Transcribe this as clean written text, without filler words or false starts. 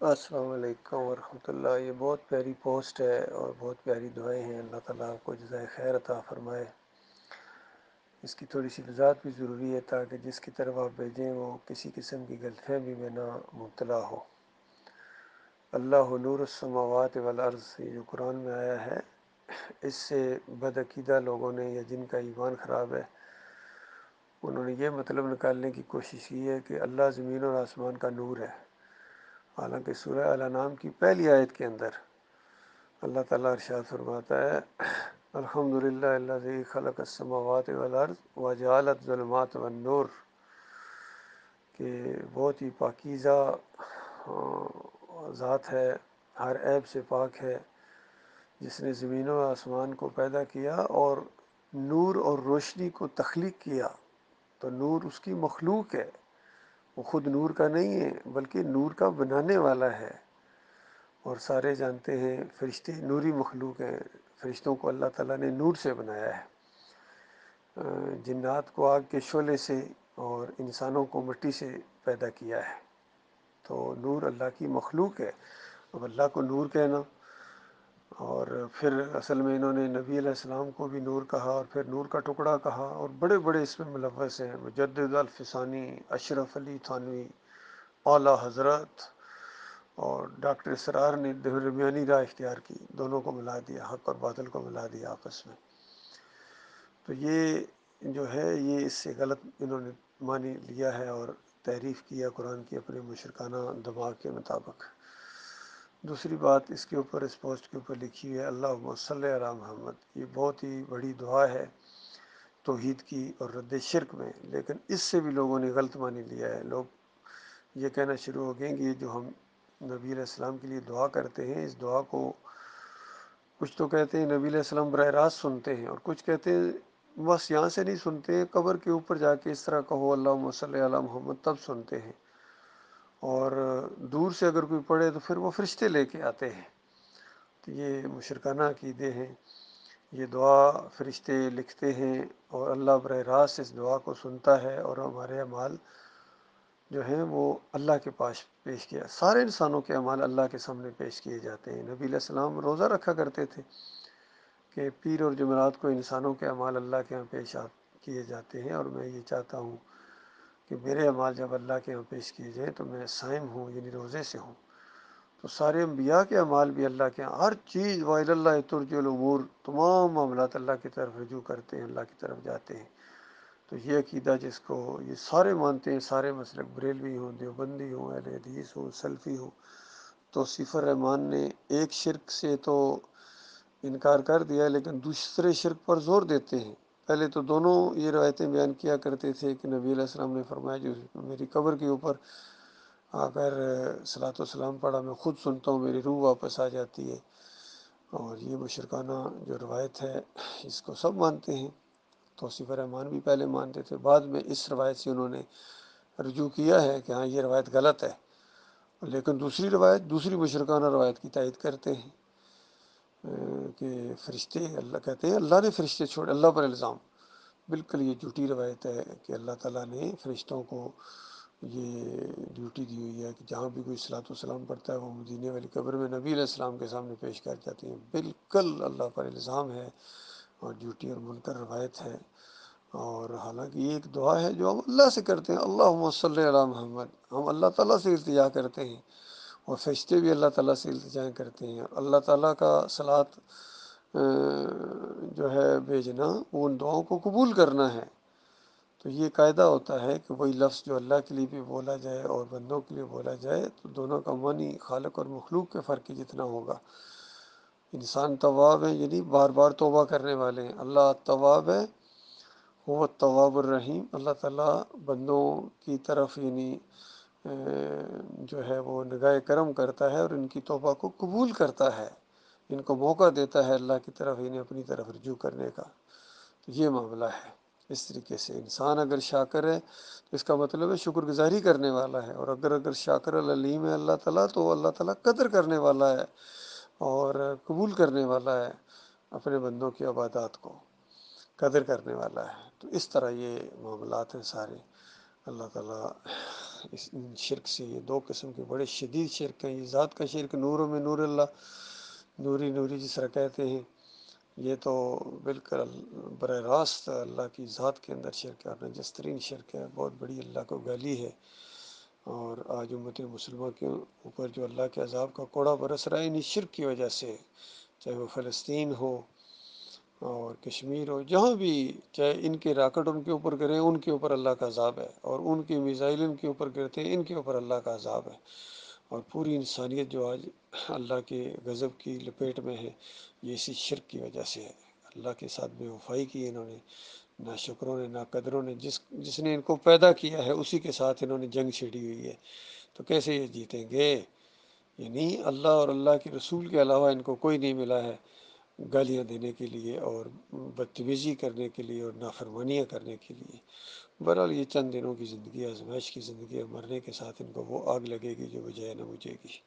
السلام علیکم ورحمۃ اللہ۔ یہ بہت پیاری پوسٹ ہے اور بہت پیاری دعائیں ہیں۔ اللہ تعالیٰ آپ کو جزائے خیر عطا فرمائے۔ اس کی تھوڑی سی وضاحت بھی ضروری ہے تاکہ جس کی طرف آپ بھیجیں وہ کسی قسم کی غلط فہمی میں نہ مبتلا ہو۔ اللہ نور السماوات والارض، یہ جو قرآن میں آیا ہے، اس سے بدعقیدہ لوگوں نے یا جن کا ایمان خراب ہے انہوں نے یہ مطلب نکالنے کی کوشش کی ہے کہ اللہ زمین اور آسمان کا نور ہے، حالانکہ سورہ الانعام کی پہلی آیت کے اندر اللہ تعالیٰ ارشاد فرماتا ہے الحمدللہ الذی خلق السماوات والارض وجعل الظلمات والنور، کہ بہت ہی پاکیزہ ذات ہے، ہر عیب سے پاک ہے، جس نے زمین و آسمان کو پیدا کیا اور نور اور روشنی کو تخلیق کیا۔ تو نور اس کی مخلوق ہے، وہ خود نور کا نہیں ہے بلکہ نور کا بنانے والا ہے۔ اور سارے جانتے ہیں فرشتے نوری مخلوق ہیں، فرشتوں کو اللہ تعالیٰ نے نور سے بنایا ہے، جنات کو آگ کے شعلے سے اور انسانوں کو مٹی سے پیدا کیا ہے۔ تو نور اللہ کی مخلوق ہے۔ اب اللہ کو نور کہنا، اور پھر اصل میں انہوں نے نبی علیہ السلام کو بھی نور کہا اور پھر نور کا ٹکڑا کہا، اور بڑے بڑے اس میں ملوث ہیں، مجدد الفسانی، اشرف علی تھانوی، اعلیٰ حضرت، اور ڈاکٹر اسرار نے درمیانی راہ اختیار کی، دونوں کو ملا دیا، حق اور باطل کو ملا دیا آپس میں۔ تو یہ جو ہے یہ اس سے غلط انہوں نے معنی لیا ہے اور تحریف کیا قرآن کی اپنے مشرکانہ دماغ کے مطابق۔ دوسری بات اس کے اوپر، اس پوسٹ کے اوپر لکھی ہے اللہم صلی علی محمد، یہ بہت ہی بڑی دعا ہے توحید کی اور رد شرک میں، لیکن اس سے بھی لوگوں نے غلط معنی لیا ہے۔ لوگ یہ کہنا شروع ہو گئے کہ یہ جو ہم نبی علیہ السلام کے لیے دعا کرتے ہیں، اس دعا کو کچھ تو کہتے ہیں نبی علیہ السلام براہ راست سنتے ہیں، اور کچھ کہتے ہیں بس یہاں سے نہیں سنتے، قبر کے اوپر جا کے اس طرح کہو اللہم صلی علی محمد تب سنتے ہیں، اور دور سے اگر کوئی پڑھے تو پھر وہ فرشتے لے کے آتے ہیں۔ تو یہ مشرکانہ عقیدے ہیں۔ یہ دعا فرشتے لکھتے ہیں اور اللہ براہ راست اس دعا کو سنتا ہے، اور ہمارے اعمال جو ہیں وہ اللہ کے پاس پیش کیا، سارے انسانوں کے اعمال اللہ کے سامنے پیش کیے جاتے ہیں۔ نبی علیہ السلام روزہ رکھا کرتے تھے کہ پیر اور جمعرات کو انسانوں کے اعمال اللہ کے ہاں پیش کیے جاتے ہیں، اور میں یہ چاہتا ہوں کہ میرے اعمال جب اللہ کے ہاں پیش کیے جائیں تو میں صائم ہوں، یعنی روزے سے ہوں۔ تو سارے انبیاء کے اعمال بھی اللہ کے ہاں، ہر چیز وَإِلَى اللَّهِ تُرْجَعُ الْأُمُورُ، تمام معاملات اللہ کی طرف رجوع کرتے ہیں، اللہ کی طرف جاتے ہیں۔ تو یہ عقیدہ جس کو یہ سارے مانتے ہیں، سارے مسلک بریلوی ہوں، دیوبندی ہوں، اہل حدیث ہوں، سلفی ہوں، توصیف الرحمان نے ایک شرک سے تو انکار کر دیا لیکن دوسرے شرک پر زور دیتے ہیں۔ پہلے تو دونوں یہ روایتیں بیان کیا کرتے تھے کہ نبی علیہ السلام نے فرمایا جو میری قبر کے اوپر اگر صلاۃ والسلام پڑھا میں خود سنتا ہوں میری روح واپس آ جاتی ہے، اور یہ مشرکانہ جو روایت ہے اس کو سب مانتے ہیں۔ توصیف الرحمان بھی پہلے مانتے تھے، بعد میں اس روایت سے انہوں نے رجوع کیا ہے کہ ہاں یہ روایت غلط ہے، لیکن دوسری روایت، دوسری مشرکانہ روایت کی تائید کرتے ہیں کہ فرشتے، اللہ کہتے ہیں اللہ نے فرشتے چھوڑے، اللہ پر الزام۔ بالکل یہ جھوٹی روایت ہے کہ اللہ تعالیٰ نے فرشتوں کو یہ ڈیوٹی دی ہوئی ہے کہ جہاں بھی کوئی صلاۃ والسلام پڑھتا ہے وہ مدینے والی قبر میں نبی علیہ السلام کے سامنے پیش کر جاتی ہیں۔ بالکل اللہ پر الزام ہے اور جھوٹی اور منکر روایت ہے۔ اور حالانکہ یہ ایک دعا ہے جو ہم اللہ سے کرتے ہیں، اللہم صلی علی محمد، ہم اللہ تعالیٰ سے التجا کرتے ہیں، اور فرشتے بھی اللہ تعالیٰ سے التجا کرتے ہیں، اور اللہ تعالیٰ کا صلاۃ جو ہے بھیجنا وہ ان دعاؤں کو قبول کرنا ہے۔ تو یہ قاعدہ ہوتا ہے کہ وہی لفظ جو اللہ کے لیے بھی بولا جائے اور بندوں کے لیے بولا جائے تو دونوں کا معنی خالق اور مخلوق کے فرق ہی جتنا ہوگا۔ انسان تواب ہیں، یعنی بار بار توبہ کرنے والے ہیں، اللہ تواب ہے، وہ التواب الرحیم، اللہ تعالیٰ بندوں کی طرف یعنی جو ہے وہ نگاہ کرم کرتا ہے اور ان کی توبہ کو قبول کرتا ہے، ان کو موقع دیتا ہے اللہ کی طرف انہیں اپنی طرف رجوع کرنے کا۔ تو یہ معاملہ ہے۔ اس طریقے سے انسان اگر شاکر ہے تو اس کا مطلب ہے شکر گزاری کرنے والا ہے، اور اگر شاکر العلیم ہے اللہ تعالیٰ تو اللہ تعالیٰ قدر کرنے والا ہے اور قبول کرنے والا ہے، اپنے بندوں کی عبادات کو قدر کرنے والا ہے۔ تو اس طرح یہ معاملات ہیں سارے۔ اللہ تعالیٰ اس شرک سے، یہ دو قسم کے بڑے شدید شرک ہیں، یہ ذات کا شرک، نوروں میں نور اللہ، نوری نوری جس طرح کہتے ہیں، یہ تو بالکل براہ راست اللہ کی ذات کے اندر شرک ہے، اور نجس ترین شرک ہے، بہت بڑی اللہ کو گالی ہے۔ اور آج امت مسلمہ کے اوپر جو اللہ کے عذاب کا کوڑا برس رہا ہے انہی شرک کی وجہ سے، چاہے وہ فلسطین ہو اور کشمیر ہو، جہاں بھی، چاہے ان کے راکٹ ان کے اوپر گریں ان کے اوپر اللہ کا عذاب ہے، اور ان کے میزائل ان کے اوپر گرتے ہیں ان کے اوپر اللہ کا عذاب ہے۔ اور پوری انسانیت جو آج اللہ کے غضب کی لپیٹ میں ہے، یہ اسی شرک کی وجہ سے ہے۔ اللہ کے ساتھ بے وفائی کی انہوں نے، نہ شکروں نے، نہ قدروں نے، جس نے ان کو پیدا کیا ہے اسی کے ساتھ انہوں نے جنگ چھیڑی ہوئی ہے، تو کیسے یہ جیتیں گے؟ یعنی اللہ اور اللہ کے رسول کے علاوہ ان کو کوئی نہیں ملا ہے گالیاں دینے کے لیے اور بدتمیزی کرنے کے لیے اور نافرمانیاں کرنے کے لیے۔ بہرحال یہ چند دنوں کی زندگی، آزمائش کی زندگی ہے، مرنے کے ساتھ ان کو وہ آگ لگے گی جو بجائے نہ بجھے گی۔